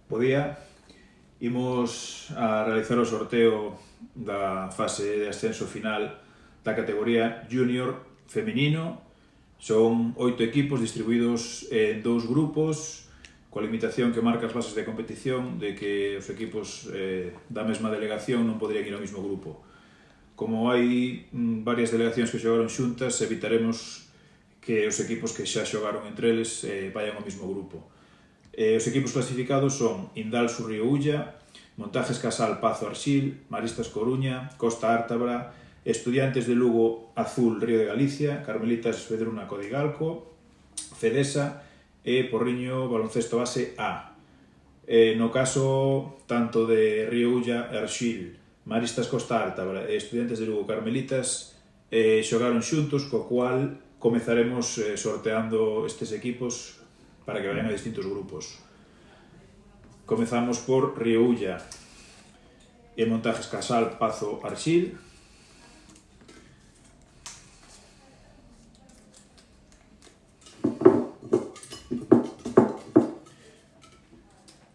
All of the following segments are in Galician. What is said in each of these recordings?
Bo día, imos a realizar o sorteo da fase de ascenso final da categoría Junior feminino. Son 8 equipos distribuídos en 2 grupos, coa limitación que marca as bases de competición de que os equipos da mesma delegación non poderían ir ao mesmo grupo. Como hai varias delegacións que xogaron xuntas, evitaremos que os equipos que xa xogaron entre eles vayan ao mesmo grupo. Os equipos clasificados son Indalsu Río Ulla, Montajes Casal Pazo Arxil, Maristas Coruña, Costa Ártabra, Estudiantes de Lugo Azul Río de Galicia, Carmelitas Vedruna Codigalco, Fedesa e Porriño Baloncesto Base A. No caso tanto de Río Ulla e Arxil, Maristas Costa Ártabra e Estudiantes de Lugo Carmelitas xogaron xuntos, co cual comezaremos sorteando estes equipos para que vayan a distintos grupos. Comezamos por Río Ulla e Montajes Casal Pazo Arxil.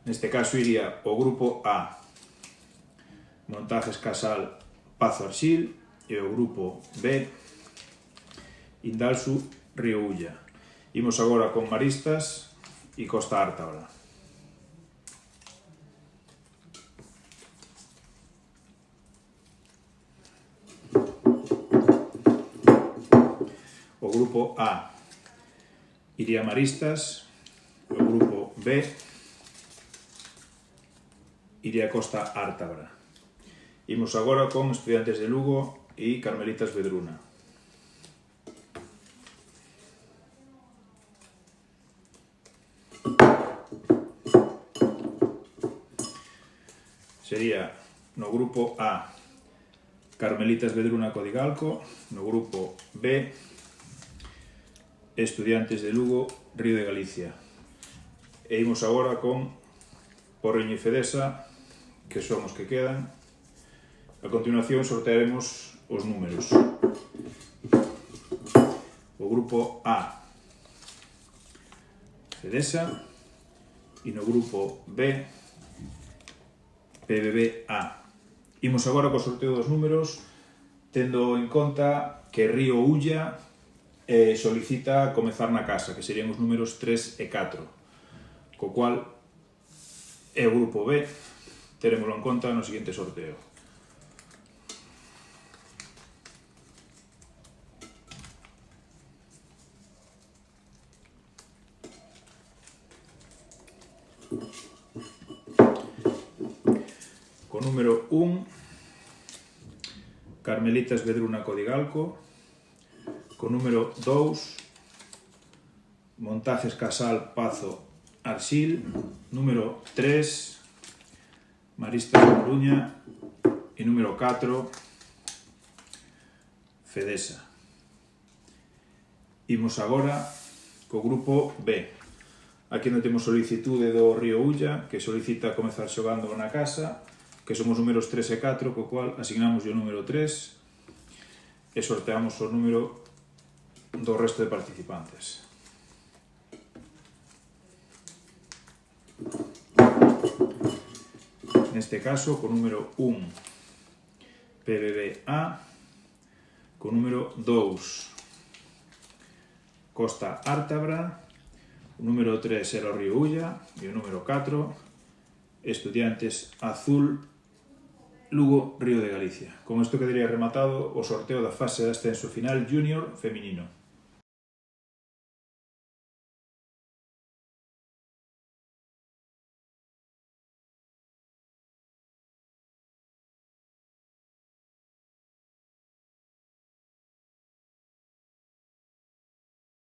Neste caso iría o grupo A, Montajes Casal Pazo Arxil, e o grupo B, Indalsu Río Ulla. Imos agora con Maristas e Costa Ártabra. O grupo A iría Maristas, o grupo B iría Costa Ártabra. Imos agora con Estudiantes de Lugo e Carmelitas Vedruna. Sería no grupo A Carmelitas Vedruna Codigalco, no grupo B Estudiantes de Lugo Río de Galicia. E imos agora con Porriño e Fedesa, que son os que quedan. A continuación sortearemos os números. O grupo A Fedesa e no grupo B PBB-A. Imos agora co sorteo dos números, tendo en conta que Río Ulla solicita comezar na casa, que serían os números 3 e 4, co cual é o grupo B, terémoslo en conta no seguinte sorteo. Co número 1, Carmelitas Vedruna Codigalco. Co número 2, Montajes Casal Pazo Arxil. Número 3, Maristas Coruña. E número 4, Fedesa. Imos agora co grupo B. Aquí non temos solicitude do Río Ulla, que solicita comezar xogando na casa, que son os números 3 e 4, co cual asignamos o número 3 e sorteamos o número do resto de participantes. Neste caso, co número 1 PBB-A, co número 2 Costa Ártabra, o número 3 era o Río Ulla e o número 4 Estudiantes Azul Lugo Río de Galicia. Con isto quedaría rematado o sorteo da fase de ascenso final Junior feminino.